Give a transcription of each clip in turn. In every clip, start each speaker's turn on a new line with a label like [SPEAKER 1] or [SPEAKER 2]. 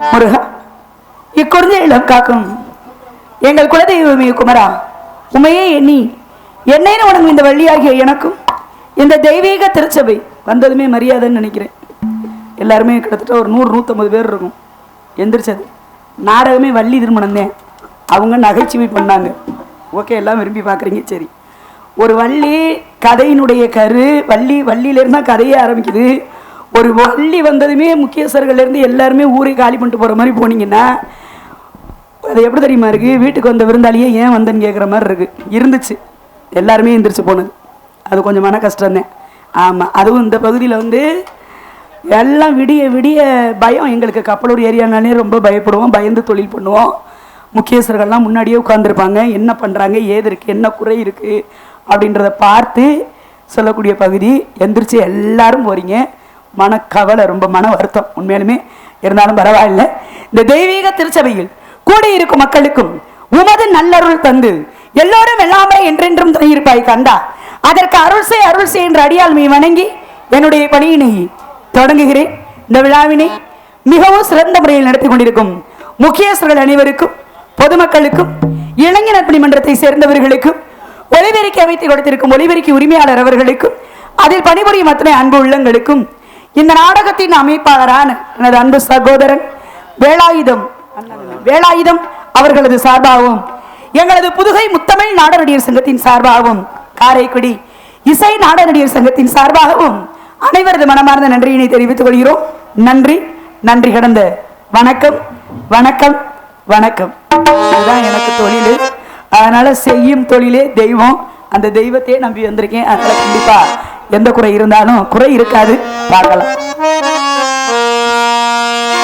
[SPEAKER 1] முருகா, இக்குறஞ்ச இளம் காக்கும் எங்கள் குலதெய்வமே குமரா, உமையே எண்ணி என்னைன்னு உனக்கு இந்த வள்ளியாகிய எனக்கும் இந்த தெய்வீக திருச்சபை வந்ததுமே மரியாதைன்னு நினைக்கிறேன். எல்லாருமே கிட்டத்தட்ட ஒரு 100-150 பேர் இருக்கும். எந்திரிச்சது நாடகமே வள்ளி திருமணம் தான். அவங்க நகைச்சுவை பண்ணாங்க. ஓகே, எல்லாம் விரும்பி பார்க்குறீங்க. சரி, ஒரு வள்ளி கதையினுடைய கரு வள்ளியிலேருந்து தான் கதையே ஆரம்பிக்குது. ஒரு வள்ளி வந்ததுமே முக்கியஸ்தர்கள்லேருந்து எல்லாருமே ஊரை காலி பண்ணிட்டு போகிற மாதிரி போனீங்கன்னா அது எப்படி தெரியுமா இருக்குது? வீட்டுக்கு வந்த விருந்தாளியே ஏன் வந்தேன்னு கேட்குற மாதிரி இருந்துச்சு. எல்லாருமே எந்திரிச்சு போனது அது கொஞ்சம் மன கஷ்டம்தான். ஆமாம், அதுவும் இந்த பகுதியில் வந்து எல்லாம் விடிய விடிய பயம். எங்களுக்கு கப்பலூர் ஏரியானாலே ரொம்ப பயப்படுவோம், பயந்து தொழில் பண்ணுவோம். முக்கியஸ்தர்கள்லாம் முன்னாடியே உட்காந்துருப்பாங்க. என்ன பண்ணுறாங்க, ஏது இருக்குது, என்ன குறை இருக்குது அப்படின்றத பார்த்து சொல்லக்கூடிய பகுதி. எந்திரிச்சு எல்லாரும் போகிறீங்க. மனக்கவலை, ரொம்ப மன வருத்தம் உண்மையிலுமே. இருந்தாலும் பரவாயில்லை. இந்த தெய்வீக திருச்சபையில் கூடியிருக்கும் மக்களுக்கும் உமது நல்லருள் தந்து எல்லோரும் எல்லாமே என்றென்றும் இருப்பாய் கண்டா. அதற்கு அருள் செய் என்ற அடியாள்மை வணங்கி என்னுடைய பணியினை தொடங்குகிறேன். இந்த விழாவினை மிகவும் சிறந்த முறையில் நடத்தி கொண்டிருக்கும் முக்கியஸ்தர்கள் அனைவருக்கும், பொதுமக்களுக்கும், இளைஞர் பணிமன்றத்தை சேர்ந்தவர்களுக்கும், ஒலிபெருக்கி அமைத்து கொடுத்திருக்கும் ஒலிபெருக்கி உரிமையாளர் அவர்களுக்கும், அதில் பணிபுரியும் அத்தனை அன்பு உள்ளங்களுக்கும், இந்த நாடகத்தின் அமைப்பாளரான எனது அன்பு சகோதரன் வேலாயுதம் அவர்களது சார்பாகவும், எங்களது புதுகை முத்தமிழ் நாட நடிகர் சங்கத்தின் சார்பாகவும், காரைக்குடி இசை நாட நடிகர் சங்கத்தின் சார்பாகவும் அனைவரது மனமார்ந்த நன்றியினை தெரிவித்துக் கொள்கிறோம். நன்றி, நன்றி கடந்த வணக்கம், வணக்கம், வணக்கம். இதுதான் எனக்கு தொழில். அதனால செய்யும் தொழிலே தெய்வம். அந்த தெய்வத்தையே நம்பி வந்திருக்கேன். அதனால கண்டிப்பா எந்த குறை இருந்தாலும் குறை இருக்காது. பார்க்கலாம்.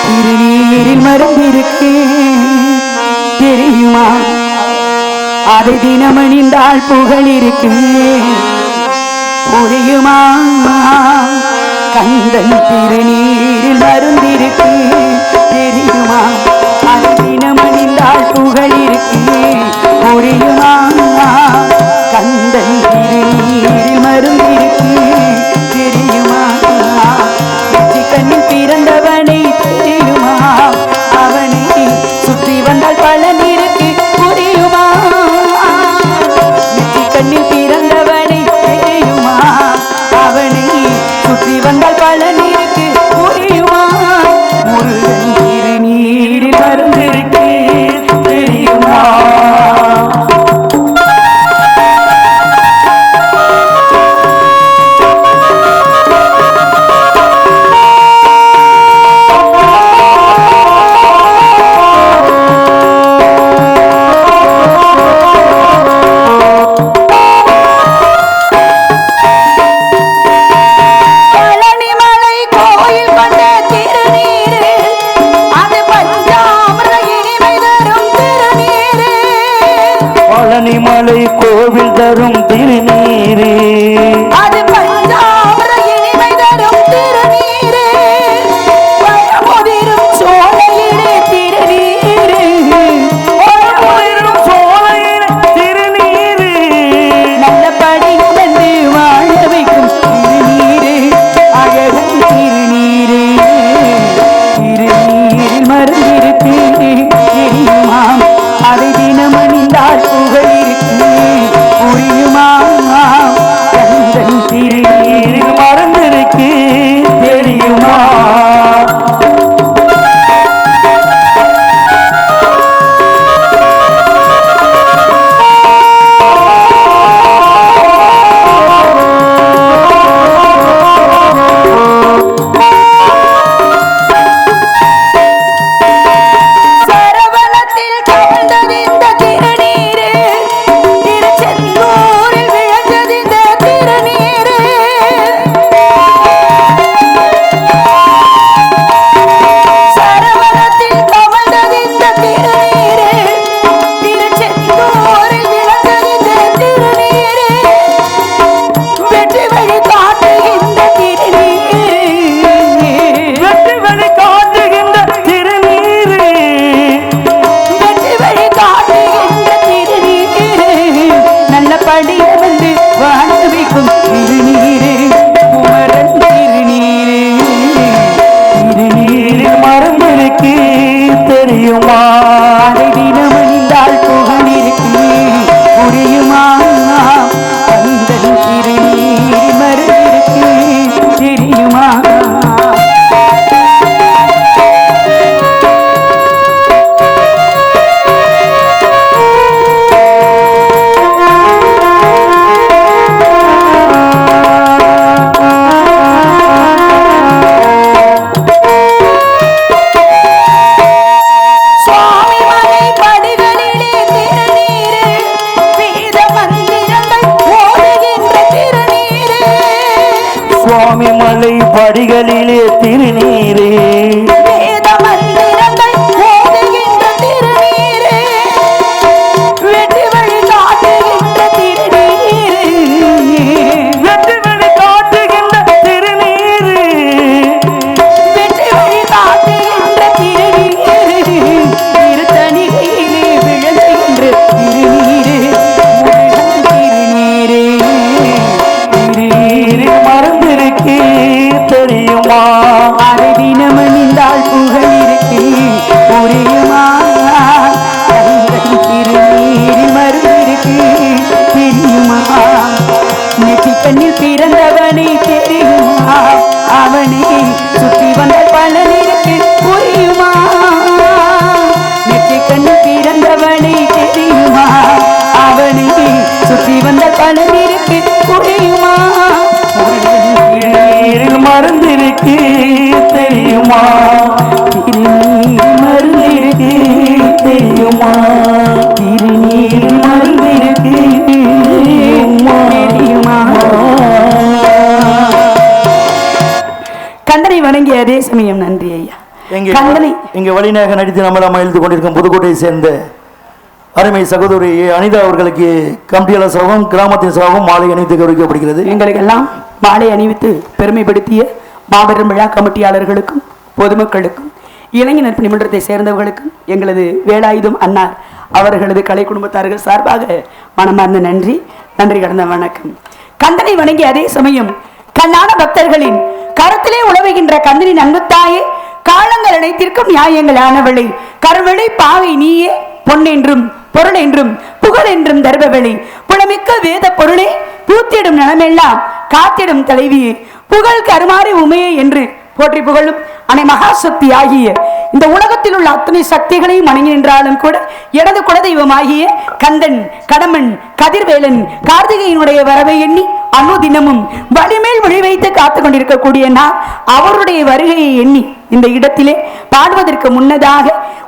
[SPEAKER 1] திருநீரில் மருந்து இருக்கு தெரியுமா? அதை தினமணிந்தால் புகழ் இருக்கு புரியுமா? கந்தன் திருநீரில் மருந்து இருக்கு தெரியுமா? அதை தினமணிந்தால் புகழ் இருக்கு புரியுமா? கந்தன் திருநீரில் மருந்து இருக்கு தெரியுமா? கண்ணில் பிறந்தவனை தெரியுமா? அவனை சுற்றி வந்தால் பலன் இருக்கு புரியுமா? கண்ணில் பிறந்தவனை தெரியுமா? அவனை சுற்றி வந்தால் பலன் இருக்கு புரியுமா? முருகன் திருநீரில் மருந்து இருக்கு தெரியுமா?
[SPEAKER 2] பழனிமலை கோவில் தரும் திருநீரே,
[SPEAKER 1] அது பஞ்சாமிர இனிமை தரும் திருநீரே, பழமுதிரும் சோலையிலே திருநீரே,
[SPEAKER 2] பழமுதிரும் சோலையிலே திருநீரே,
[SPEAKER 1] நல்லபடி வந்து வாழ வைக்கும் திருநீரே, அழகன் திருநீரே, திருநீரில் மருந்திருக்கு தெரியுமா? அதை தினமணிந்தால் புகழ் இருக்கு புரியுமா? கந்தன் திருநீரில் மறந்திருக்கு தெரியுமா?
[SPEAKER 2] தெரியுமா?
[SPEAKER 1] அதை தினமணிந்தால் புகழிருக்கு புரியுமா? கந்தன் திருநீர் மருந்திருக்கு தெரியுமா?
[SPEAKER 2] சுவாமி மலை படிகளிலே திருநீரே
[SPEAKER 1] வேத மந்திரங்கள் ஓதுகின்ற திருநீரே வெற்றி வழி காட்டுகின்ற திருநீரே
[SPEAKER 2] வெற்றி வழி காட்டுகின்ற திருநீரே
[SPEAKER 1] வெற்றி வழி காட்டுகின்ற திருநீரே திருத்தணிகையிலே விழுகின்ற திருநீரே திருநீரே
[SPEAKER 2] திருநீரே மறந்திருக்கு தெரியுமா?
[SPEAKER 1] அதை தினமணிந்தால் புகழிருக்கு புரியுமா? திருநீர் மருந்திருக்கு தெரியுமா? நெற்றி கண்ணில் பிறந்தவனை தெரியுமா? அவனை சுற்றி வந்த பலனிருக்கு புரியுமா? நெற்றி கண்ணில் பிறந்தவனை தெரியுமா? அவனை சுற்றி வந்த பலனிருக்கு புரியுமா?
[SPEAKER 2] திருநீரில் மறந்திருக்கு தெரியுமா?
[SPEAKER 1] திருநீர் மருந்திருக்கு
[SPEAKER 2] தெரியுமா?
[SPEAKER 1] திருநீர் மருந்திருக்கு தெரியுமா? கந்தனை வணங்கிய அதே சமயம் நன்றி ஐயா. கந்தனை
[SPEAKER 2] இங்கே வழிநாயக நடித்து நம்மளாம் எழுந்து கொண்டிருக்கும் புதுக்கோட்டையை சேர்ந்த அருமை சகோதரி அனிதா அவர்களுக்கு கம்பியல சார்பும் கிராமத்தின் சார்பும் மாலை அணிவித்து கௌரவிக்கப்படுகிறது.
[SPEAKER 1] எங்களுக்கெல்லாம் மாலை அணிவித்து பெருமைப்படுத்திய மாபெரும் விழா கமிட்டியாளர்களுக்கும் பொதுமக்களுக்கும் இளைஞர் பணிமன்றத்தை சேர்ந்தவர்களுக்கும் எங்களது வேலாயுதம் அன்னார் அவர்களது கலை குடும்பத்தார்கள் சார்பாக மனமார்ந்த நன்றி கடந்த வணக்கம். கந்தனை வணங்கிய அதே சமயம் கண்ணான பக்தர்களின் கருத்திலே உழவுகின்ற கந்தனின் அன்புத்தாயே காலங்கள் அனைத்திற்கும் நியாயங்களானவளை கருவளை பாவை நீயே பொன்னென்றும் பொருள் என்றும் புகழ் என்றும் தருபவளை புலமிக்க வேத பொருளே பூத்திடும் நலமெல்லாம் காத்திடும் தலைவியே புகழ் கருமாறி உமையே என்று போற்றி புகழும் அனை மகாசக்தி ஆகிய இந்த உலகத்தில் உள்ள அத்தனை சக்திகளையும் வணங்கி நின்றாலும் கூட எனது குலதெய்வமாகிய கந்தன் கடமன் கதிர்வேலன் கார்த்திகையினுடைய வரவை எண்ணி அனுதினமும் வழிமேல் விழி வைத்து காத்து கொண்டிருக்கக்கூடிய நான் அவருடைய வருகையை எண்ணி இந்த இடத்திலே பாடுவதற்கு முன்னதாக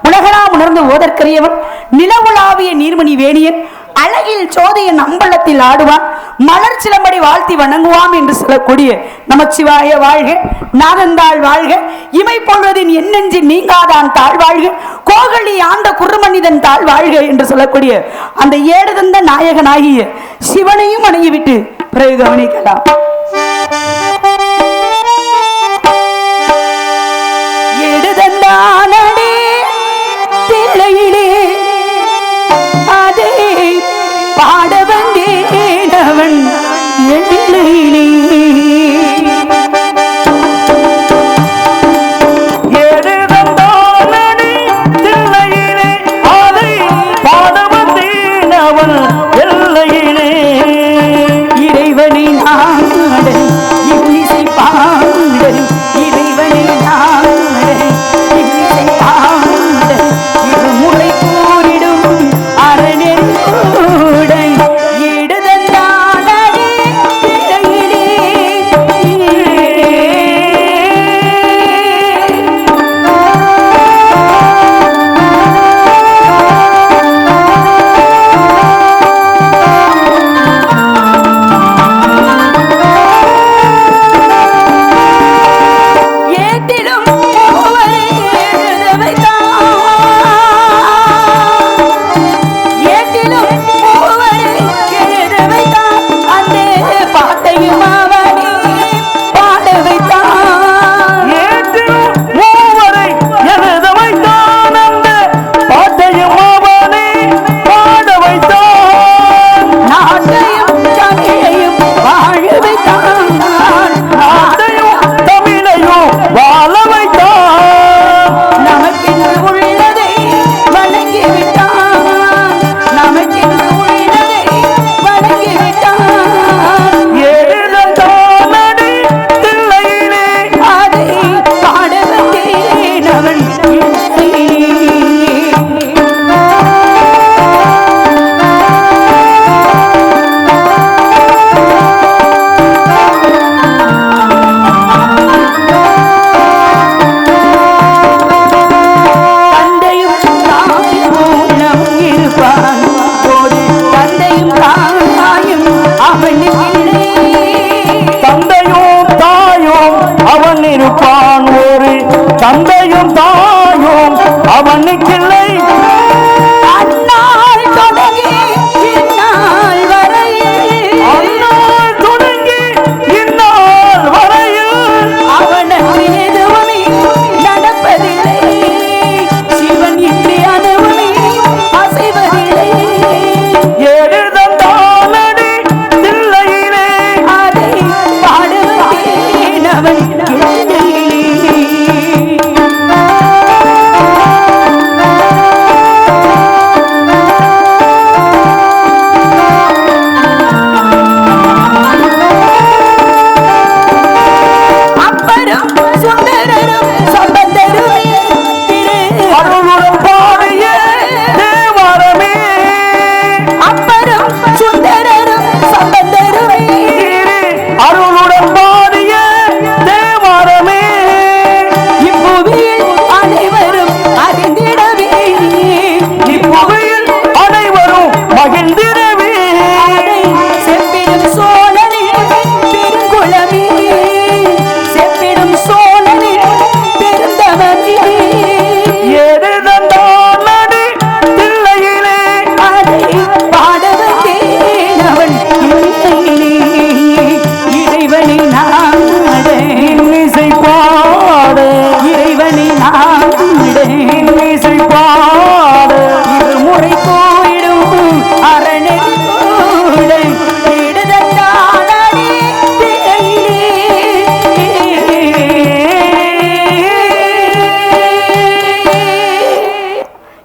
[SPEAKER 1] உலகளாம் உணர்ந்து ஓதற்கரியவன் நிலவுலாவிய நீர்மணி வேணியன் அழகில் சோதையன் அம்பலத்தில் ஆடுவான் மலர் சிலம்படி வாழ்த்தி வணங்குவான் என்று சொல்லக்கூடிய நமச்சிவாய வாழ்க நாதந்தாள் வாழ்க இமை பொழுதின் எண்ணெஞ்சின் நீங்காதான் தாழ்வாழ்க கோகலி ஆண்ட குறுமனிதன் தாழ்வாழ்க என்று சொல்லக்கூடிய அந்த ஏடு தந்த நாயகனாகிய சிவனையும் வணங்கிவிட்டு பிறகு கவனிக்கலாம். எடுதந்தானே தில்லையிலே அதே பாட வந்தேனவன் எழிலே இறைவனை நான்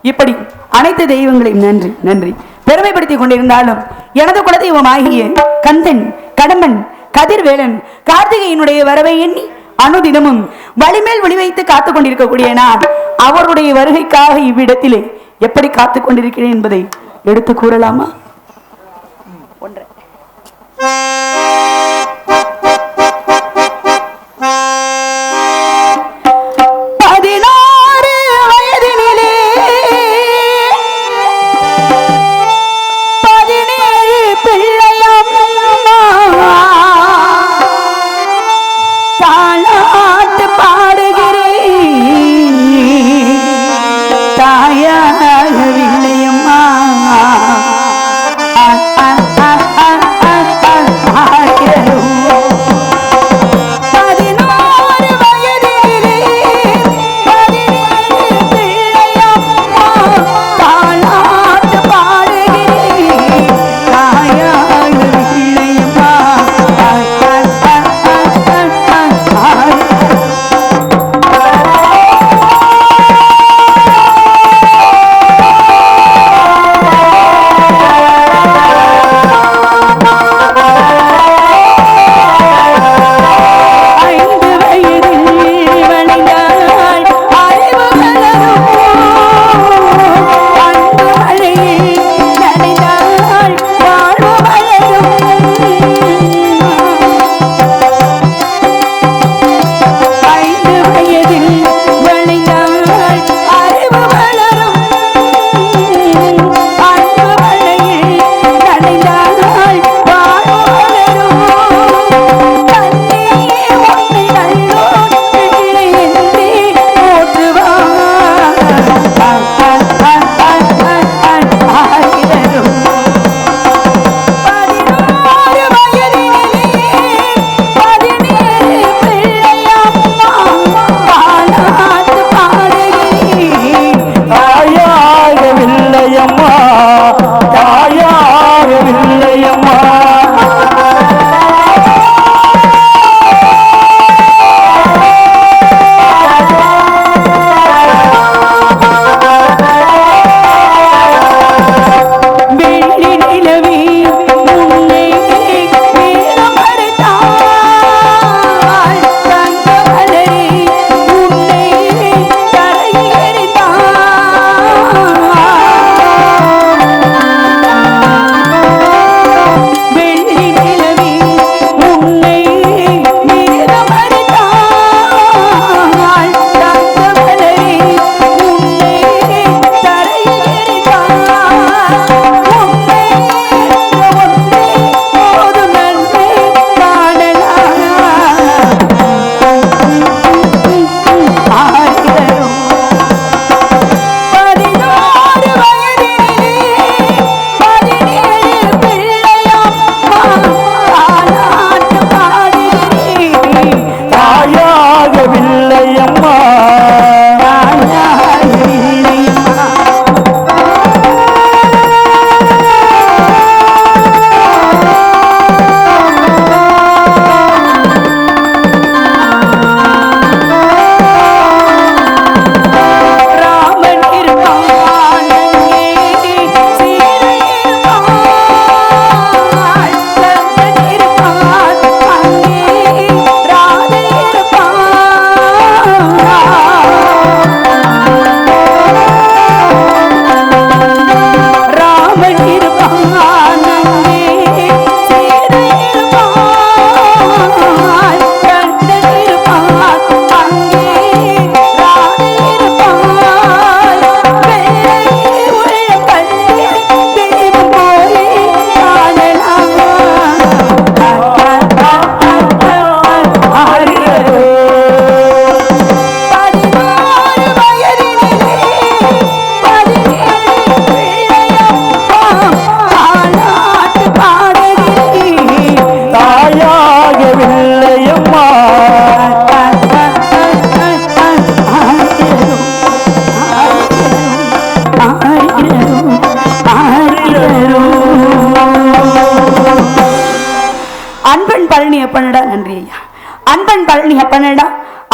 [SPEAKER 1] இப்படி அனைத்து தெய்வங்களையும் நன்றி நன்றி பெருமைப்படுத்திக் கொண்டிருந்தாலும் எனது குலதெய்வமாகிய கந்தன், கடம்பன், கதிர்வேலன், கார்த்திகையினுடைய வரவை எண்ணி அனுதினமும் வழிமேல் ஒளி வைத்து காத்துக் கொண்டிருக்கக்கூடிய நான் அவருடைய வருகைக்காக இவ்விடத்திலே எப்படி காத்துக் கொண்டிருக்கிறேன் என்பதை எடுத்து கூறலாமா? ஒன்றை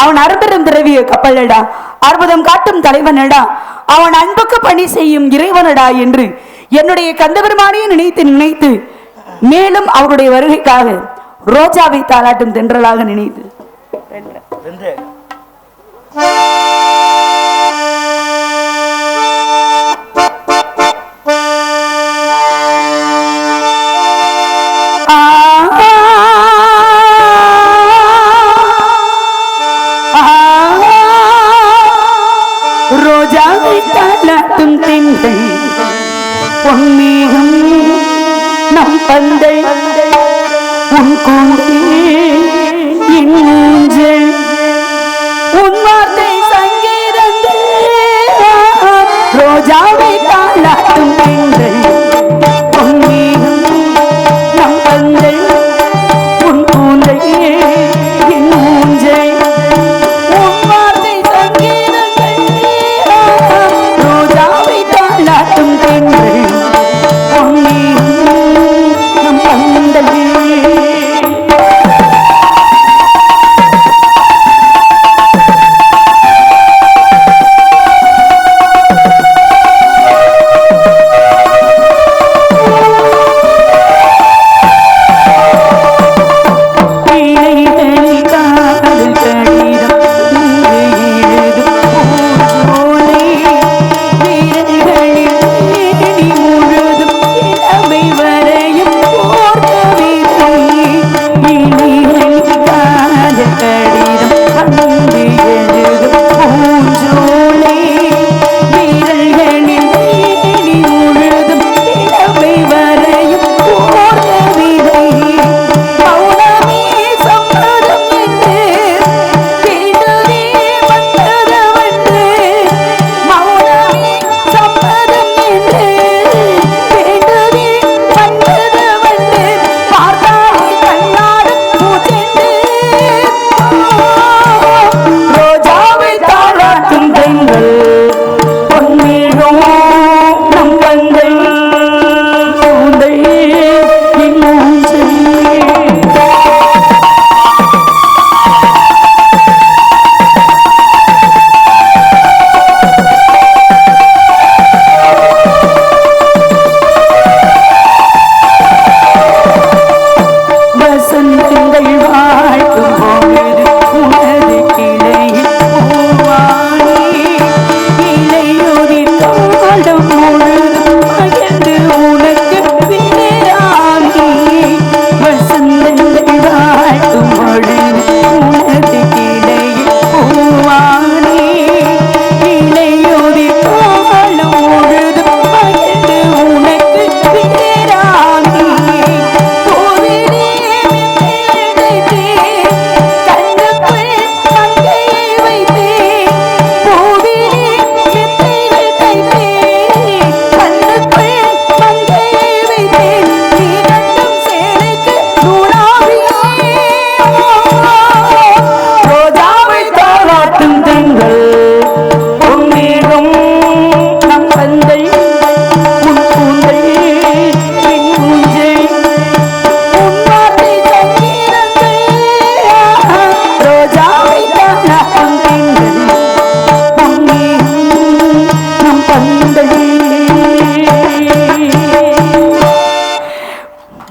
[SPEAKER 1] அவன் அரும்பெரும் திரவிய கப்பலடா, அற்புதம் காட்டும் தலைவனடா, அவன் அன்புக்கு பணி செய்யும் இறைவனடா என்று என்னுடைய கந்தபெருமானையே நினைத்து நினைத்து மேலும் அவருடைய வருகைக்காக ரோஜாவை தாளாட்டும் தென்றலாக நினைத்து ரோஜாவை தாளாட்டும் தென்றல் பொன்மேகம் நம் பந்தை உன் கூந்தல் என் ஊஞ்சல் உன் வார்த்தை சங்கீதங்கள் ரோஜாவை தாளாட்டும் தென்றல் பொன்மேகம் நம் பந்தை உன் கூந்தல் என் ஊஞ்சல் உன் வார்த்தை சங்கீதங்கள் ரோஜாவை தாளாட்டும் தென்றல்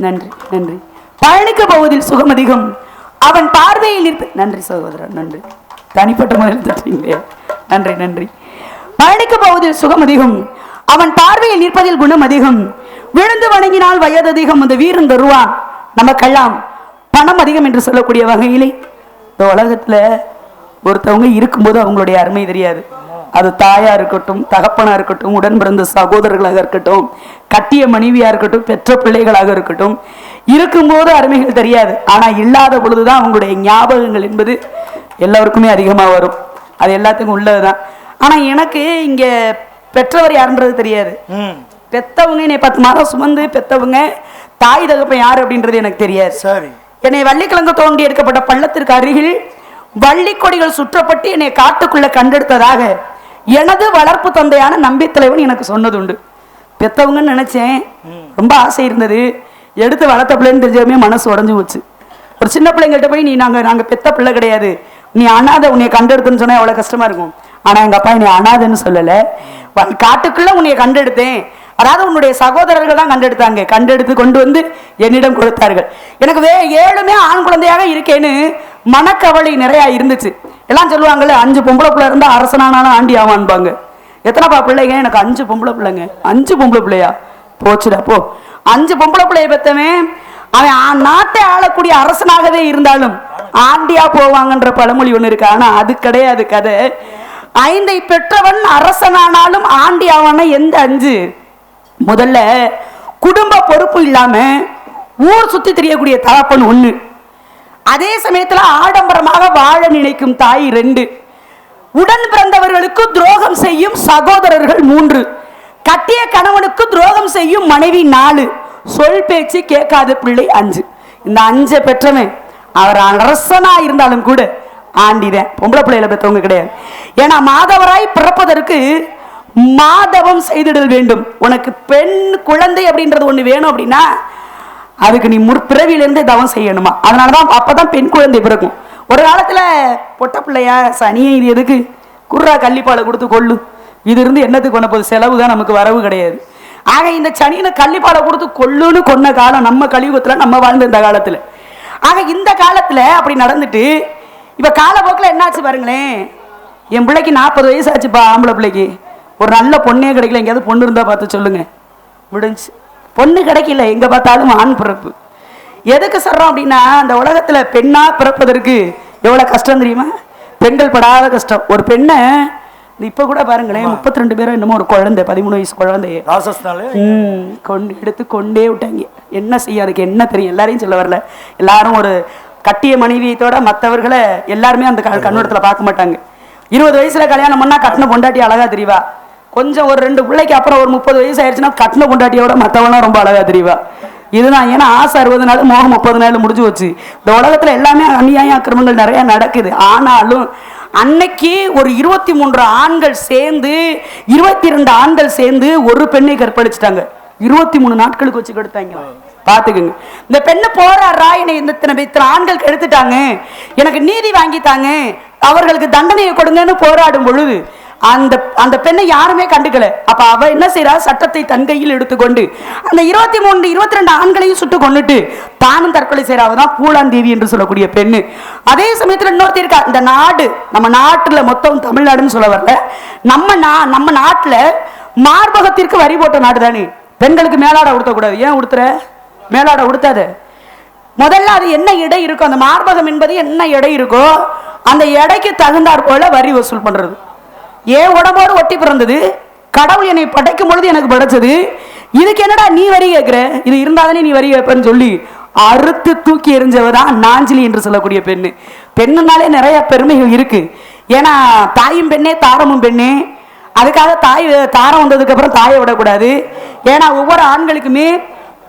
[SPEAKER 1] நன்றி நன்றி. பயணிக்க போவதில் சுகம் அதிகம், அவன் பார்வையில் நன்றி சகோதரர், நன்றி. தனிப்பட்ட முறையில் தட்டீங்க, நன்றி நன்றி. பயணிக்க போவதில் சுகம் அதிகம், அவன் பார்வையில் நிற்பதில் குணம் அதிகம். விழுந்து வணங்கினால் வயது அதிகம், அந்த வீரன் தருவான் நமக்கெல்லாம் பணம் அதிகம் என்று சொல்லக்கூடிய வகையிலே இந்த உலகத்துல ஒருத்தவங்க இருக்கும்போது அவங்களுடைய அருமை தெரியாது. அது தாயா இருக்கட்டும், தகப்பனா இருக்கட்டும், உடன் பிறந்த சகோதரர்களாக இருக்கட்டும், கட்டிய மனைவியா இருக்கட்டும், பெற்ற பிள்ளைகளாக இருக்கட்டும், இருக்கும்போது அருமைகள் தெரியாது. ஆனா இல்லாத பொழுதுதான் அவங்களுடைய ஞாபகங்கள் என்பது எல்லாருக்குமே அதிகமா வரும். அது எல்லாத்துக்கும் உள்ளதுதான். ஆனா எனக்கு இங்க பெற்றவர் யாருன்றது தெரியாது. பெத்தவங்க என்னை 10 மாதம் சுமந்து பெத்தவங்க, தாய் தகப்பன் யாரு அப்படின்றது எனக்கு தெரியாது. சரி. என்னை வள்ளிக்கிழங்கு தோண்டி எடுக்கப்பட்ட பள்ளத்திற்கு அருகில் வள்ளி கொடிகள் சுற்றப்பட்டு என்னை காட்டுக்குள்ள கண்டெடுத்ததாக எனது வளர்ப்பு தந்தையான நம்பித்தலைவன் எனக்கு சொன்னது உண்டு. பெத்தவங்கன்னு நினைச்சேன், ரொம்ப ஆசை இருந்தது. எடுத்து வளர்த்த பிள்ளைன்னு தெரிஞ்சதுமே மனசு உடஞ்சு போச்சு. ஒரு சின்ன பிள்ளைங்கள்ட்ட போய் நீ நாங்க பெத்த பிள்ளை கிடையாது, நீ அனாதை, உன்னை கண்டெடுத்துன்னு சொன்னா எவ்வளவு கஷ்டமா இருக்கும். ஆனா எங்க அப்பா என்னை அனாதைன்னு சொல்லல, காட்டுக்குள்ள உன்னை கண்டெடுத்தேன், அதாவது உன்னுடைய சகோதரர்கள் தான் கண்டெடுத்தாங்க, கண்டெடுத்து கொண்டு வந்து என்னிடம் கொடுத்தார்கள். எனக்கு 7 ஆண் குழந்தையாக இருக்கேன்னு மனக்கவலை நிறைய இருந்துச்சு. எல்லாம் சொல்லுவாங்கல்ல, 5 பொம்பளை பிள்ளை இருந்தா அரசனானாலும் ஆண்டி ஆவான்பாங்க. எத்தனைப்பா பிள்ளைங்க? எனக்கு 5 பொம்பளை பிள்ளைங்க. 5 பொம்பளை பிள்ளையா? போச்சுடா போ. 5 பொம்பளை பிள்ளைய பெற்றவன் அவன் நாட்டை ஆளக்கூடிய அரசனாகவே இருந்தாலும் ஆண்டியா போவாங்கன்ற பழமொழி ஒண்ணு இருக்கு. ஆனா அது கிடையாது கதை. 5 பெற்றவன் அரசனானாலும் ஆண்டி ஆவான எந்த 5? முதல்ல குடும்ப பொறுப்பு இல்லாம ஊர் சுத்தி தெரியக்கூடிய தகப்பன் 1, அதே சமயத்துல ஆடம்பரமாக வாழ நினைக்கும் தாய் 2, உடன் பிறந்தவர்களுக்கு துரோகம் செய்யும் சகோதரர்கள் 3, கட்டிய கணவனுக்கு துரோகம் செய்யும் மனைவி 4, சொல் பேச்சு கேட்காத பிள்ளை 5. இந்த 5 பெற்றவன் அவர் அரசனா இருந்தாலும் கூட ஆண்டிதான், பொம்பளை பிள்ளையில பெற்றவங்க கிடையாது. ஏன்னா மாதவராய் பிறப்பதற்கு மாதவம் செய்திடல் வேண்டும். உனக்கு பெண் குழந்தை அப்படின்றது ஒண்ணு வேணும் அப்படின்னா அதுக்கு நீ முற்பிறவிலிருந்தே தவம் செய்யணுமா. அதனாலதான் அப்பதான் பெண் குழந்தை பிறக்கும். ஒரு காலத்துல பொட்ட பிள்ளையா சனியை இது எதுக்கு குர்ரா கள்ளிப்பாலை கொடுத்து கொள்ளு, இது இருந்து என்னத்துக்கு கொண்ட போது, செலவு தான், நமக்கு வரவு கிடையாது. ஆக இந்த சனியின கள்ளிப்பாலை கொடுத்து கொள்ளுன்னு கொன்ன காலம் நம்ம கலியுகத்துல நம்ம வாழ்ந்த இந்த காலத்துல. ஆக இந்த காலத்துல அப்படி நடந்துட்டு இப்ப காலப்போக்கில் என்னாச்சு பாருங்களேன். என் பிள்ளைக்கு 40 வயசு ஆச்சுப்பா, ஆம்பளை பிள்ளைக்கு. ஒரு நல்ல பொண்ணே கிடைக்கல, எங்கேயாவது பொண்ணு இருந்தா பார்த்து சொல்லுங்க. முடிஞ்சு பொண்ணு கிடைக்கல, எங்க பார்த்தாலும் ஆண் பிறப்பு. எதுக்கு சொல்றோம் அப்படின்னா, அந்த உலகத்துல பெண்ணா பிறப்பதற்கு எவ்வளவு கஷ்டம் தெரியுமா? பெண்கள் படாத கஷ்டம். ஒரு பெண்ணை இப்ப கூட பாருங்களேன், 32 பேரும் என்னமோ ஒரு குழந்தை, 13 வயசு குழந்தைய கொண்டு எடுத்து கொண்டே விட்டாங்க. என்ன செய்ய, அதுக்கு என்ன தெரியும்? எல்லாரையும் சொல்ல வரல. எல்லாரும் ஒரு கட்டிய மனைவியத்தோட மற்றவர்களை எல்லாருமே அந்த கண்ணோட்டத்துல பார்க்க மாட்டாங்க. 20 வயசுல கல்யாணம் பண்ணா கட்டின பொண்டாட்டி அழகா தெரியவா. கொஞ்சம் ஒரு 2 பிள்ளைக்கு அப்புறம் ஒரு 30 வயசு ஆயிடுச்சுன்னா கட்டின பொண்டாட்டியோட மற்றவெல்லாம் ரொம்ப அழகா தெரியவா. இதுதான். ஏன்னா ஆசை 60 நாள், மோகம் 30 நாள் முடிஞ்சு வச்சு. இந்த உலகத்துல எல்லாமே அநியாய அக்கிரமங்கள் நிறைய நடக்குது. ஆனாலும் அன்னைக்கு ஒரு 23 ஆண்கள் சேர்ந்து 22 ஆண்கள் சேர்ந்து ஒரு பெண்ணை கற்பழிச்சிட்டாங்க. 23 நாட்களுக்கு வச்சு கெடுத்தாங்க. பாத்துக்குங்க. இந்த பெண்ணு போராடுறா, என்னை இத்தனை ஆண்கள் கெடுத்துட்டாங்க, எனக்கு நீதி வாங்கிட்டாங்க, அவர்களுக்கு தண்டனையை கொடுங்கன்னு போராடும் பொழுது அந்த பெண்ணை யாருமே கண்டுக்கல. அப்ப அவ என்ன செய்யறா, சட்டத்தை தன் கையில் எடுத்துக்கொண்டு அந்த 23 22 ஆண்களையும் சுட்டு கொண்டுட்டு தானும் தற்கொலை செய்யறாவதான் பூலாந்தேவி என்று சொல்லக்கூடிய பெண்ணு. அதே சமயத்துல இன்னொருத்தி இருக்கா. இந்த நாடு, நம்ம நாட்டுல மொத்தம் தமிழ்நாடுன்னு சொல்ல வரல, நம்ம நாட்டுல மார்பகத்திற்கு வரி போட்ட நாடு தானே. பெண்களுக்கு மேலாட உடுத்தக்கூடாது. ஏன் உடுத்துற? மேலாட உடுத்தாத. முதல்ல அது என்ன எடை இருக்கோ, அந்த மார்பகம் என்பது என்ன எடை இருக்கோ அந்த எடைக்கு தகுந்தாற் போல வரி வசூல் பண்றது. ஏன் உடம்போடு ஒட்டி பிறந்தது, கடவுள் என்னை படைக்கும் பொழுது எனக்கு படைச்சது, இதுக்கு என்னடா நீ வரி கேட்கிற, இது இருந்தாதானே நீ வரி கேட்பன்னு சொல்லி அறுத்து தூக்கி எறிஞ்சவதான் நாஞ்சிலி என்று சொல்லக்கூடிய பெண்ணு. பெண்ணுனாலே நிறைய பெருமைகள் இருக்கு. ஏன்னா தாயும் பெண்ணே தாரமும் பெண்ணே. அதுக்காக தாரம் வந்ததுக்கு அப்புறம் தாயை விடக்கூடாது. ஏன்னா ஒவ்வொரு ஆண்களுக்குமே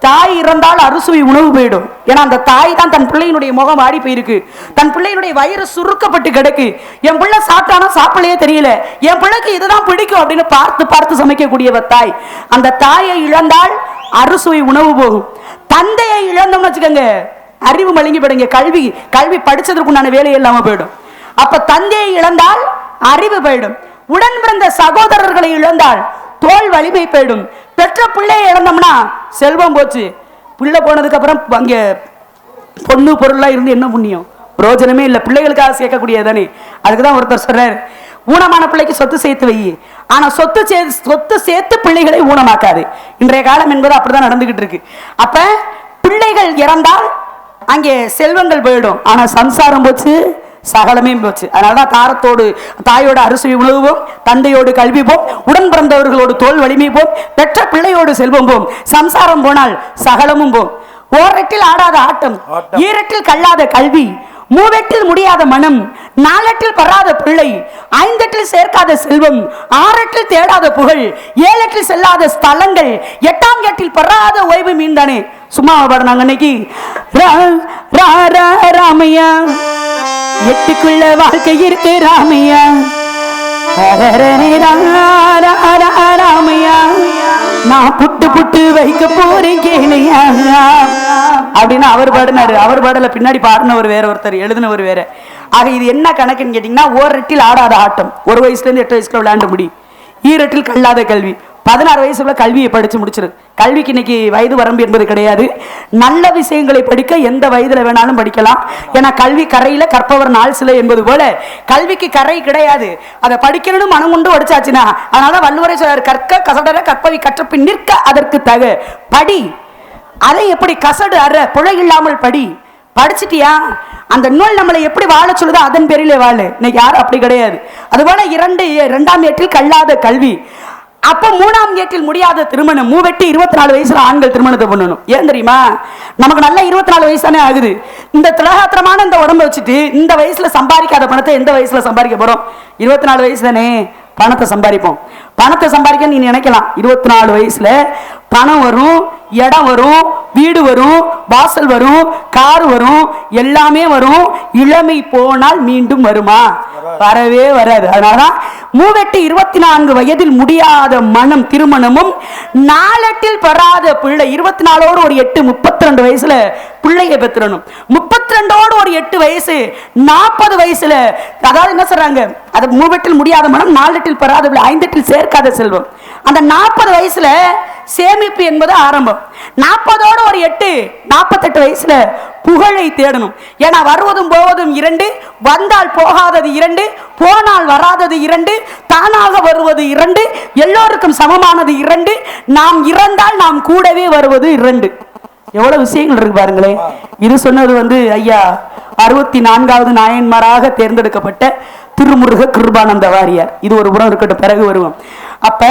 [SPEAKER 1] தாய் இறந்தால் அறுசுவை உணவு போயிடும். ஏன்னா அந்த தாய் தான் தன் பிள்ளையினுடைய முகம் ஆடி போயிருக்கு, தன் பிள்ளையினுடைய வயிறு சுருக்கப்பட்டு கிடக்கு. என் பிள்ளை சாப்பிட்டானா சாப்பிடலையே தெரியல, என் பிள்ளைக்கு இதுதான் பிடிக்கும் அப்படின்னு பார்த்து பார்த்து சமைக்கக்கூடியவ தாய். அந்த தாயை இழந்தால் அறுசுவை உணவு போகும். தந்தையை இழந்தோம்னு வச்சுக்கோங்க, அறிவு மழுங்கி போயிடுங்க, கல்வி படிச்சதற்கு உண்டான வேலை இல்லாம போயிடும். அப்ப தந்தையை இழந்தால் அறிவு போயிடும். உடன் பிறந்த சகோதரர்களை இழந்தால் தோல் வலிமை போயிடும். பெற்ற பிள்ளையை இழந்தோம்னா செல்வம் போச்சு. பிள்ளை போனதுக்கு அப்புறம் அங்க பொண்ணு பொருள்லாம் இருந்து என்ன புண்ணியம்? பிரோஜனமே இல்லை. பிள்ளைகளுக்காக சேர்க்கக்கூடியதானே. அதுக்குதான் ஒருத்தர் சொல்றாரு, ஊனமான பிள்ளைக்கு சொத்து சேர்த்து வை, ஆனா சொத்து சேர்த்து பிள்ளைகளை ஊனமாக்காது. இன்றைய காலம் என்பது அப்படிதான் நடந்துகிட்டு இருக்கு. அப்ப பிள்ளைகள் இறந்தால் அங்கே செல்வங்கள் போயிடும், ஆனா சம்சாரம் போச்சு, சகலமே போச்சு. அதனாலதான் தாயோட அறுசுவை உணவுவோம், தந்தையோடு கல்வி போம், உடன் பிறந்தவர்களோடு தோல் வலிமை போம், பெற்ற பிள்ளையோடு செல்வம் போம், சம்சாரம் போனால் சகலமும் போம். ஓரெட்டில் ஆடாத ஆட்டம், ஈரெட்டில் கல்லாத கல்வி, மூவெட்டில் முடியாத மனம், 4 பராத பிள்ளை, 5 சேர்க்காத செல்வம், 6 தேடாத புகழ், 7 செல்லாத ஸ்தலங்கள், 8 பராத ஓய்வு மீன்தானே. சும்மா பாடுனாங்க அன்னைக்கு. ராமையா 8க்குள்ள வாழ்க்கை இருக்கு ராமையா, ராமையா நான் புட்டு வைக்க போறேன் கேளையா அப்படின்னு அவர் பாடினாரு. அவர் பாடல பின்னாடி பாடினவர் வேற, ஒருத்தர் எழுதினவர் வேற. ஆக இது என்ன கணக்குன்னு கேட்டீங்கன்னா, ஓரெட்டில் ஆடாத ஆட்டம் 1 வயசுலேருந்து 8 வயசுக்குள்ள விளையாண்டு முடி. ஈரெட்டில் கல்லாத கல்வி. 16 வயசுக்குள்ள கல்வியை படிச்சு முடிச்சிரு. கல்விக்கு இன்னைக்கு வயது வரம்பு என்பது கிடையாது. நல்ல விஷயங்களை படிக்க எந்த வயதுல வேணாலும் படிக்கலாம். ஏன்னா கல்வி கரையில கற்பவர் நாள் சிலை என்பது போல கல்விக்கு கரை கிடையாது. அதை படிக்கணும்னு மனம் கொண்டு படிச்சாச்சுன்னா, அதனால வள்ளுவரை சொல்றார், கற்க கசடர கற்பவை கற்ற பின் நிற்க அதற்கு தக. படி, அதை எப்படி கசடு அற புழை இல்லாமல் படி. படிச்சிட்டியா, அந்த நூல் நம்மளை எப்படி வாழ சொல்லுதோ அதன் பேரிலே வாழு. இன்னைக்கு யாரும் அப்படி கிடையாது. அதுபோல 2ஆம் ஏட்டில் கல்லாத கல்வி. அப்ப 3ஆம் ஏட்டில் முடியாத திருமணம். மூவெட்டி 24 வயசுல ஆண்கள் திருமணத்தை பண்ணணும். ஏன் தெரியுமா? நமக்கு நல்ல 24 வயசு தானே ஆகுது. இந்த திலகாத்திரமான இந்த உடம்பை வச்சுட்டு இந்த வயசுல சம்பாதிக்காத பணத்தை எந்த வயசுல சம்பாதிக்க போறோம்? 24 வயசு தானே பணத்தை சம்பாதிப்போம். பணத்தை சம்பாதிக்க நீ நினைக்கலாம், 24 வயசுல பணம் வரும், இடம் வரும், வீடு வரும், வாசல் வரும், கார் வரும், எல்லாமே வரும். இளமை போனால் மீண்டும் வருமா? வரவே வராது. அதனாலதான் மூவெட்டு 24 வயதில் முடியாத மனம் திருமணமும், 4 பெறாத பிள்ளை 24ஓடு ஒரு 8 32 வயசுல பிள்ளைய பெற்றுறணும். 32ஓடு ஒரு 8 வயசு 40 வயசுல, அதாவது என்ன சொல்றாங்க, அது மூவெட்டில் முடியாத மனம், 4 பெறாத பிள்ளை, 5 சேர்க்காத செல்வம். அந்த 40 வயசுல சேமிப்பு என்பது ஆரம்பம். 40ஓடு ஒரு 8 48 வயசுல புகழை தேடணும். ஏன்னா வருவதும் போவதும் 2, வந்தால் போகாதது 2, போனால் வராதது 2, தானாக வருவது 2, எல்லோருக்கும் சமமானது 2, நாம் இறந்தால் நாம் கூடவே வருவது 2. எவ்வளவு விஷயங்கள் இருக்கு பாருங்களேன். இது சொன்னது ஐயா 64வது நாயன்மாராக தேர்ந்தெடுக்கப்பட்ட திருமுருக கிருபானந்த வாரியார். இது ஒரு புறம் இருக்கட்டும், பிறகு வருவோம். அப்ப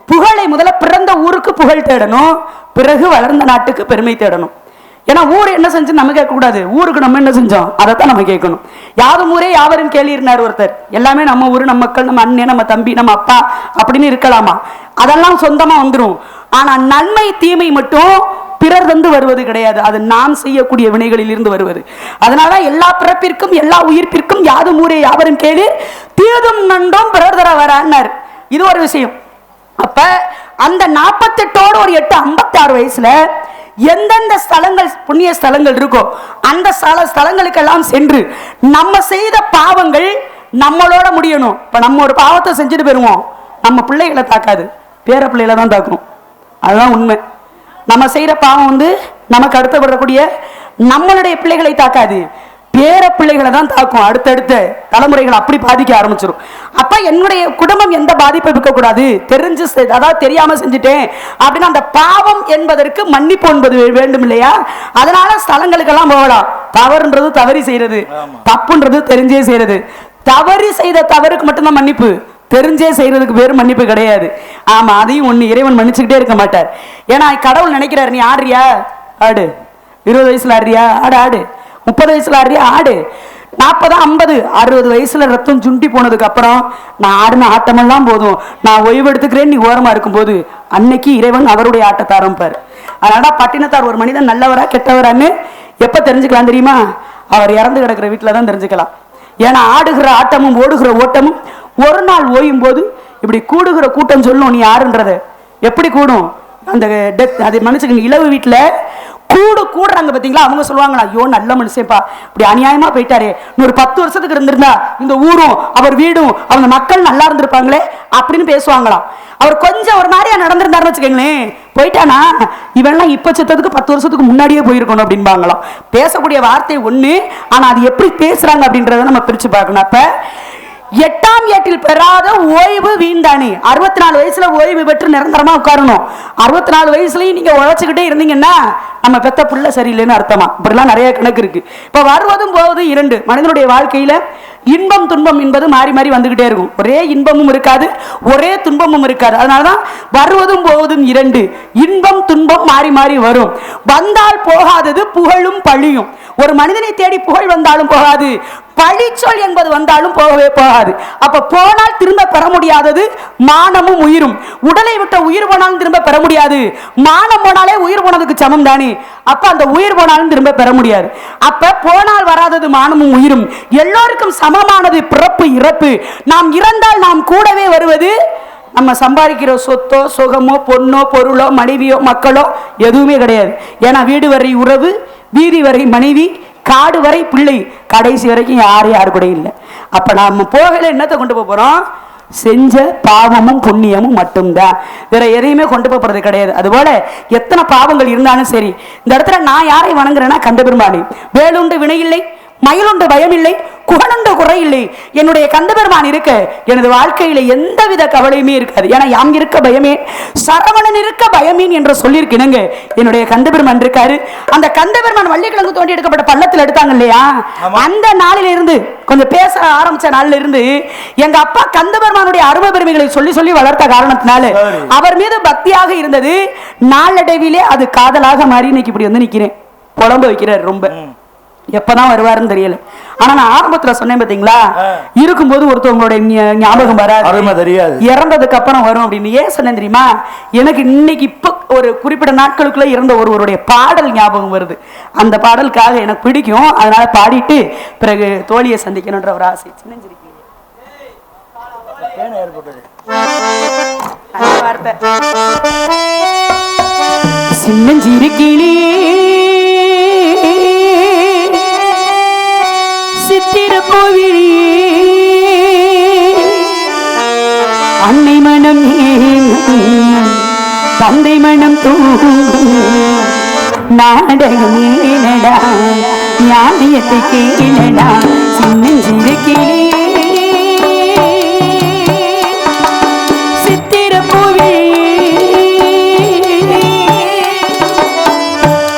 [SPEAKER 1] புகழை முதல்ல பிறந்த ஊருக்கு புகழ் தேடணும், பிறகு வளர்ந்த நாட்டுக்கு பெருமை தேடணும். ஏன்னா ஊர் என்ன செஞ்சு நம்ம கேட்க கூடாது, ஊருக்கு நம்ம என்ன செஞ்சோம் அதைத்தான் நம்ம கேட்கணும். யாரும் ஊரே யாவரும் கேள்வினார் ஒருத்தர். எல்லாமே நம்ம ஊரு, நம்ம மக்கள், நம்ம அண்ணன், நம்ம தம்பி, நம்ம அப்பா அப்படின்னு இருக்கலாமா? அதெல்லாம் சொந்தமா வந்துடும். ஆனா நன்மை தீமை மட்டும் பிறர் வந்து வருவது கிடையாது. அது நாம் செய்யக்கூடிய வினைகளில் இருந்து வருவது. அதனாலதான் எல்லா பிறப்பிற்கும் எல்லா உயிர்ப்பிற்கும் யாதும் ஊரே யாவரும் கேளு, தீதும் நன்றும் பிறர் தர வரான்னார். இது ஒரு விஷயம். அப்ப அந்த 48ஓடு ஒரு 8 56 வயசுல எந்தெந்த ஸ்தலங்கள் புண்ணிய ஸ்தலங்கள் இருக்கோ அந்த ஸ்தலங்களுக்கெல்லாம் சென்று நம்ம செய்த பாவங்கள் நம்மளோட முடியணும். இப்ப நம்ம ஒரு பாவத்தை செஞ்சுட்டு போயிருவோம், நம்ம பிள்ளைகளை தாக்காது, பேர பிள்ளைகளை தான் தாக்கும். அதுதான் உண்மை. நம்ம செய்யற பாவம் நமக்கு அடுத்தப்படக்கூடிய நம்மளுடைய பிள்ளைகளை தாக்காது, பேர பிள்ளைகளை தான் தாக்கும். அடுத்தடுத்த தலைமுறைகள் அப்படி பாதிக்க ஆரம்பிச்சிடும். அப்ப என்னுடைய குடும்பம் எந்த பாதிப்பை இருக்கக்கூடாது, தெரிஞ்சு அதாவது தெரியாம செஞ்சுட்டேன் அப்படின்னா அந்த பாவம் என்பதற்கு மன்னிப்பு என்பது வேண்டும் இல்லையா? அதனால ஸ்தலங்களுக்கெல்லாம் போகலாம். தவறுன்றது தவறி செய்யறது, தப்புன்றது தெரிஞ்சே செய்யறது. தவறி செய்த தவறுக்கு மட்டும்தான் மன்னிப்பு, தெரிஞ்சே செய்யறதுக்கு பேரு மன்னிப்பு கிடையாது. ஆமா, அதையும் ஒண்ணு இறைவன் மன்னிச்சுக்கிட்டே இருக்க மாட்டார். ஏன்னா கடவுள் நினைக்கிறாரு, நீ ஆடுறியா ஆடு, 20 வயசுல ஆடுறியா ஆடு, ஆடு 30 வயசுல ஆடுறியா ஆடு, 40 50 60 வயசுல ரத்தம் சுண்டி போனதுக்கு அப்புறம் நான் ஆடின ஆட்டமெல்லாம் போதும், நான் ஓய்வு எடுத்துக்கிறேன் நீ ஓரமா இருக்கும்போது அன்னைக்கு இறைவன் அவருடைய ஆட்டத்தை ஆரம்பிப்பார். அதனால பட்டினத்தார் ஒரு மனிதன் நல்லவரா கெட்டவரான்னு எப்ப தெரிஞ்சுக்கலாம் தெரியுமா? அவர் இறந்து கிடக்கிற வீட்டுல தான் தெரிஞ்சுக்கலாம். ஏன்னா ஆடுகிற ஆட்டமும் ஓடுகிற ஓட்டமும் ஒரு நாள் ஓயும் போது இப்படி கூடுகிற கூட்டம் சொல்லும் நீ யாருன்றத. எப்படி கூடும் அந்த டெத், அது மனுஷங்க இளவு வீட்டுல கூடுறாங்க பாத்தீங்களா, அவங்க சொல்லுவாங்களா, ஐயோ நல்ல மனுஷன்ப்பா, இப்படி அநியாயமா போயிட்டாரே, இன்னொரு 10 வருஷத்துக்கு இருந்திருந்தா இந்த ஊரும் அவர் வீடும் அவங்க மக்கள் நல்லா இருந்திருப்பாங்களே அப்படின்னு பேசுவாங்களாம். அவர் கொஞ்சம் ஒரு மாதிரியா நடந்திருந்தாருன்னு வச்சுக்கோங்களேன், போயிட்டானா இவெல்லாம் இப்ப செத்ததுக்கு 10 வருஷத்துக்கு முன்னாடியே போயிருக்கணும் அப்படின்பாங்களாம். பேசக்கூடிய வார்த்தை ஒண்ணு, ஆனா அது எப்படி பேசுறாங்க அப்படின்றத நம்ம பிரிச்சு பார்க்கணும். அப்ப 8ஆம் ஏட்டில் பெறாத ஓய்வு வீண்டானே. 64 வயசுல ஓய்வு பெற்று நிரந்தரமா உட்காரணும். 64 வயசுலயும் நீங்க உழைச்சுக்கிட்டே இருந்தீங்கன்னா நம்ம பெத்த புள்ள சரியில்லைன்னு அர்த்தமா. இப்படிலாம் நிறைய கணக்கு இருக்கு. இப்ப வருவதும் போவதும் 2. மனிதனுடைய வாழ்க்கையில இன்பம் துன்பம் என்பது மாறி மாறி வந்துகிட்டே இருக்கும். ஒரே இன்பமும் இருக்காது, ஒரே துன்பமும் இருக்காது. அதனாலதான் வருவதும் போவதும் 2. இன்பம் துன்பம் மாறி மாறி வரும். வந்தால் போகாதது புகழும் பழியும். ஒரு மனிதனை தேடி புகழ் வந்தாலும் போகாது, பழிச்சொல் என்பது வந்தாலும் போகவே போகாது. அப்ப போனால் திரும்ப பெற முடியாதது மானமும் உயிரும். உடலை விட்ட உயிர் போனாலும் திரும்ப பெற முடியாது, மானம் போனாலே உயிர் போனதுக்கு சமம் தானே. அப்ப அந்த உயிர் போனாலும் திரும்ப பெற முடியாது. அப்ப போனால் வராதது மானமும் உயிரும். எல்லோருக்கும் சமமானது பிறப்பு இறப்பு. நாம் இறந்தால் நாம் கூடவே வருவது நம்ம சம்பாதிக்கிற சொத்தோ சுகமோ பொண்ணோ பொருளோ மனைவியோ மக்களோ எதுவுமே கிடையாது. ஏன்னா வீடு வரை உறவு, வீதி வரை மனைவி, காடு வரை பிள்ளை, கடைசி வரைக்கும் யாரு கூட இல்லை. அப்ப நாம போகல என்னத்தை கொண்டு போறோம்? செஞ்ச பாவமும் புண்ணியமும் மட்டும்தான், வேற எதையுமே கொண்டு போறது கிடையாது. அதுபோல எத்தனை பாவங்கள் இருந்தாலும் சரி, இந்த இடத்துல நான் யாரை வணங்குறேன்னா கந்தபெருமானை. வேலுண்டு வினையில்லை, மயிலுண்டு பயமில்லை, குகனுண்டு குறையில்லை. என்னுடைய கந்தபெருமான் இருக்க எனது வாழ்க்கையில எந்தவித கவலையுமே இருக்காது. ஏன்னா யாம் இருக்க பயமே, சரவணன் இருக்க பயமேன் என்று சொல்லியிருக்கணுங்க. என்னுடைய கந்தபெருமான் இருக்காரு. அந்த கந்தபெருமான் வள்ளிக்கிழங்கு தோண்டி எடுக்கப்பட்ட பள்ளத்தில் எடுத்தாங்க இல்லையா, அந்த நாளில இருந்து கொஞ்சம் பேச ஆரம்பிச்ச நாளில இருந்து எங்க அப்பா கந்தபெருமானுடைய அருமை பெருமைகளை சொல்லி சொல்லி வளர்த்த காரணத்தினால அவர் மீது பக்தியாக இருந்தது. நாளடைவிலே அது காதலாக மாறி இன்னைக்கு இப்படி வந்து நிக்கிறேன். புலம்ப வைக்கிறார் ரொம்ப. எப்பதான் வருவாருன்னு தெரியல. ஆனா நான் ஆரம்பத்துல சொன்னேன் பாத்தீங்களா, இருக்கும்போது ஒருத்தவங்களுடைய ஞாபகம் வராது, இறந்ததுக்கு அப்புறம் வரும் அப்படின்னு. ஏன் சொன்னேன் தெரியுமா? எனக்கு இன்னைக்கு இப்ப ஒரு குறிப்பிட்ட நாட்களுக்குள்ள இறந்த ஒருவருடைய பாடல் ஞாபகம் வருது. அந்த பாடலுக்காக எனக்கு பிடிக்கும், அதனால பாடிட்டு பிறகு தோழியை சந்திக்கணும்ன்ற ஒரு ஆசை. சின்னஞ்சிருக்கிளே சித்திர கோவிலே அன்னை மனம் தந்தை மனம் நாடகம் ஏனடா நியாயத்தை கேளடா சின்னஞ்சிருக்கிளே சித்திர கோவிலே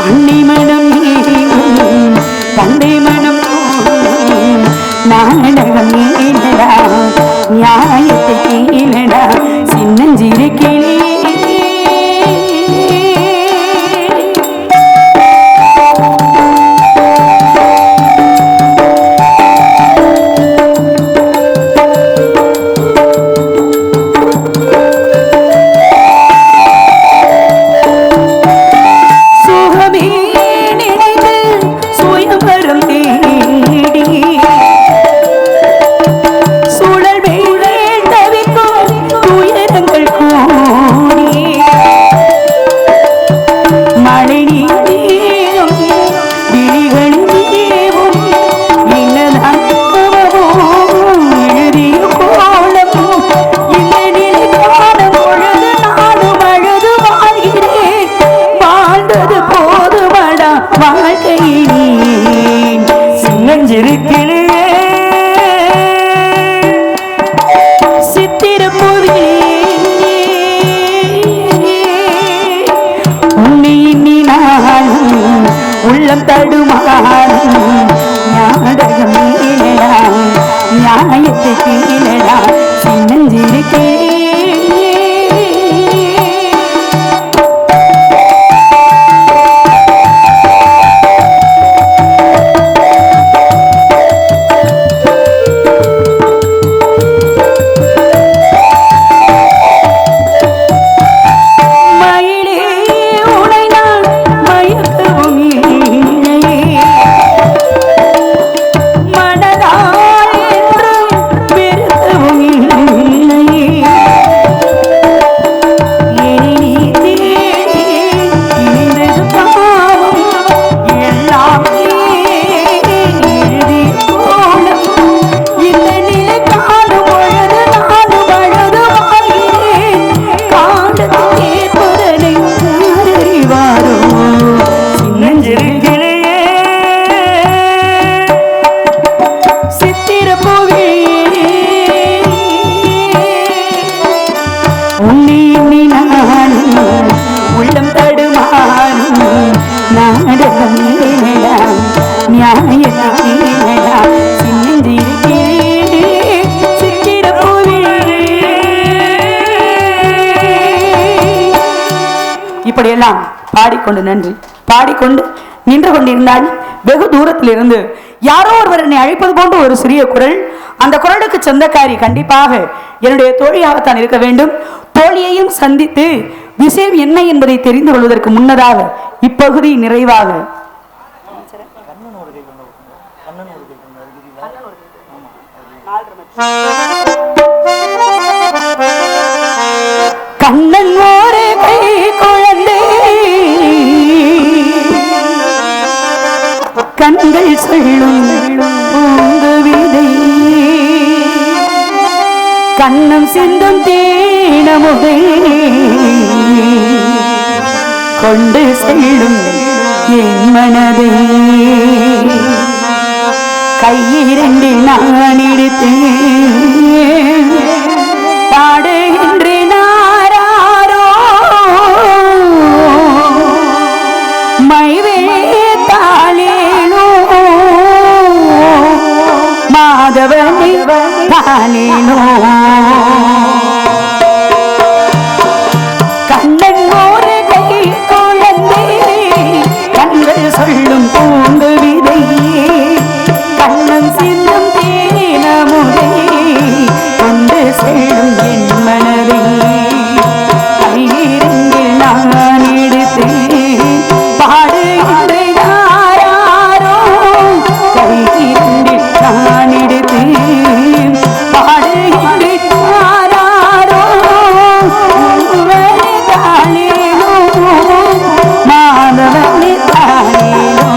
[SPEAKER 1] அன்னை மனம் தந்தை மனம் நாடகம் ஏனடா நியாயத்தை கேளடா சின்னஞ்சிருக்கிளே. உள்ளம் தடுமாறும் நாடகம் ஏனடா நியாயத்தை கேளடா சின்னஞ்சிருக்கே. உள்ளம் தடுமாறும் நாடகம் ஏனடா நியாயத்தை கேளடா சின்னஞ்சிருக்கே சித்திர கோவிலே. இப்படியெல்லாம் பாடிக்கொண்டு நன்றி பாடிக்கொண்டு நின்று கொண்டிருந்தால் வெகு தூரத்தில் இருந்து யாரோ ஒருவர் என்னை அழைப்பது போன்ற ஒரு சிறிய குரல். அந்த குரலுக்கு சொந்தக்காரி கண்டிப்பாக என்னுடைய தோழியாகத்தான் இருக்க வேண்டும். தோழியையும் சந்தித்து விஷயம் என்ன என்பதை தெரிந்து கொள்வதற்கு முன்னதாக இப்பகுதி நிறைவாக கண்ணன் ஒரு கை குழந்தை கண்கள் சொல்லும் பூங்குவிதை கண்ணம் சிந்தும் தேனமுதை கொண்டு செல்லும் என் மனதை கையிரண்டில் நான் எடுத்தேன் பாடுகின்றேன் நாராரோ மைவே தாளேனோ மாதவனே தாளேனோ கண்ணன் ஒரு கை குழந்தை கண்கள் சொல்லும் பூண்டு விதை கண்ணம் சிந்தும் தேனமுதை கொண்டு செல்லும் என் மனதை கையிரண்டில் நான் எடுத்தேன் பாடுகின்றேன் யாரோ கையிரண்டில் நான் எடுத்தேன் பாடுகின்றேன் யாரோ தாளேனோ மாதவனே தாளேனோ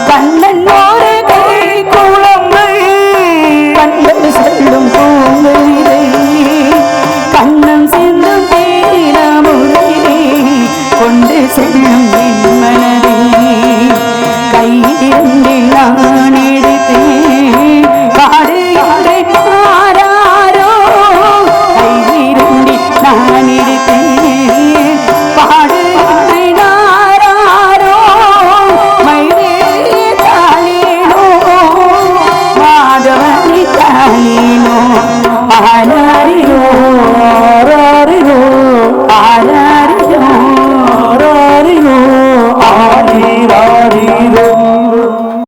[SPEAKER 1] கண்ணன் ஒரு கை குழம்பு கண்கள் செல்லும் பூங்குவிதை கண்ணம் சிந்தும் தேனமுதை கொண்டு செல்லும் என் மனதை கையிரண்டில் நான் எடுத்தேன் பாடுகின்றேன் யாரோ கையிரண்டில் நான் எடுத்தேன் பாடுகின்றேன் யாரோ மைவே தாளேனோ மாதவனே தாளேனோ